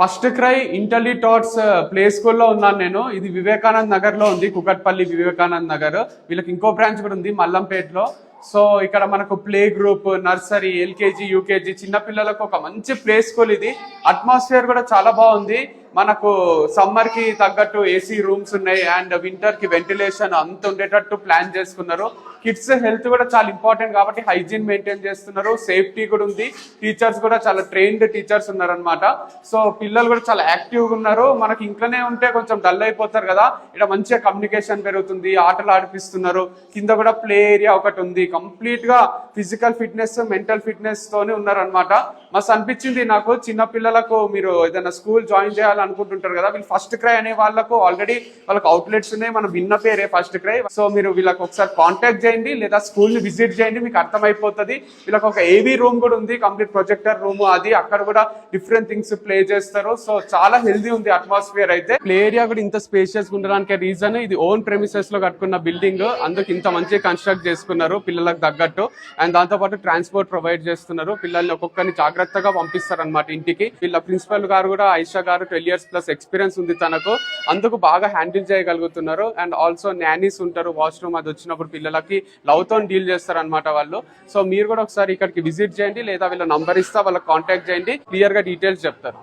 First cry ఇంటర్లీ touts play స్కూల్లో ఉన్నాను నేను. ఇది వివేకానంద్ నగర్ లో ఉంది, కుకట్పల్లి వివేకానంద్ నగర్. వీళ్ళకి ఇంకో బ్రాంచ్ కూడా ఉంది మల్లంపేటలో. సో ఇక్కడ మనకు play group, nursery, LKG, UKG చిన్న పిల్లలకు ఒక మంచి ప్లే స్కూల్ ఇది. అట్మాస్ఫియర్ కూడా చాలా బాగుంది. మనకు సమ్మర్ కి తగ్గట్టు ఏసీ రూమ్స్ ఉన్నాయి అండ్ వింటర్ కి వెంటిలేషన్ అంత ఉండేటట్టు ప్లాన్ చేసుకున్నారు. కిడ్స్ హెల్త్ కూడా చాలా ఇంపార్టెంట్ కాబట్టి హైజీన్ మెయింటైన్ చేస్తున్నారు. సేఫ్టీ కూడా ఉంది. టీచర్స్ కూడా చాలా ట్రైన్డ్ టీచర్స్ ఉన్నారనమాట. సో పిల్లలు కూడా చాలా యాక్టివ్గా ఉన్నారు. మనకి ఇంట్లోనే ఉంటే కొంచెం డల్ అయిపోతారు కదా, ఇక్కడ మంచిగా కమ్యూనికేషన్ పెరుగుతుంది, ఆటలు ఆడిపిస్తున్నారు. కింద కూడా ప్లే ఏరియా ఒకటి ఉంది. కంప్లీట్ గా ఫిజికల్ ఫిట్నెస్, మెంటల్ ఫిట్నెస్ తోనే ఉన్నారనమాట. మస్తు అనిపించింది నాకు. చిన్న పిల్లలకు మీరు ఏదైనా స్కూల్ జాయిన్ చేయాలనుకుంటుంటారు కదా, వీళ్ళు ఫస్ట్ క్రై అనే వాళ్ళకు ఆల్రెడీ వాళ్ళకి అవుట్లెట్స్ ఉన్నాయి. మనం విన్న పేరే ఫస్ట్ క్రై. సో మీరు వీళ్ళకి ఒకసారి కాంటాక్ట్ చేయండి లేదా స్కూల్ ని విజిట్ చేయండి, మీకు అర్థమైపోతుంది. వీళ్ళకి ఒక ఏవీ రూమ్ కూడా ఉంది, కంప్లీట్ ప్రొజెక్టర్ రూమ్. అది అక్కడ కూడా డిఫరెంట్ థింగ్స్ ప్లే చేస్తారు. సో చాలా హెల్దీ ఉంది అట్మాస్ఫియర్ అయితే. ప్లే ఏరియా కూడా ఇంత స్పేషియస్ ఉండడానికి రీజన్ ఇది ఓన్ ప్రెమిసెస్ లో కట్టుకున్న బిల్డింగ్, అందుకు ఇంత మంచిగా కన్స్ట్రక్ట్ చేసుకున్నారు పిల్లలకు తగ్గట్టు. అండ్ దాంతో పాటు ట్రాన్స్పోర్ట్ ప్రొవైడ్ చేస్తున్నారు. పిల్లల్ని ఒక్కొక్కరిని జాగ్రత్తగా పంపిస్తారనమాట ఇంటికి. వీళ్ళ ప్రిన్సిపల్ గారు కూడా ఐషా గారు 12 years ప్లస్ ఎక్స్పీరియన్స్ ఉంది తనకు, అందుకు బాగా హ్యాండిల్ చేయగలుగుతున్నారు. అండ్ ఆల్సో నానీస్ ఉంటారు, వాష్రూమ్ అది వచ్చినప్పుడు పిల్లలకి లవ్ తో డీల్ చేస్తారు అనమాట వాళ్ళు. సో మీరు కూడా ఒకసారి ఇక్కడికి విజిట్ చేయండి లేదా వీళ్ళ నంబర్ ఇస్తా వాళ్ళకి కాంటాక్ట్ చేయండి, క్లియర్ గా డీటెయిల్స్ చెప్తారు.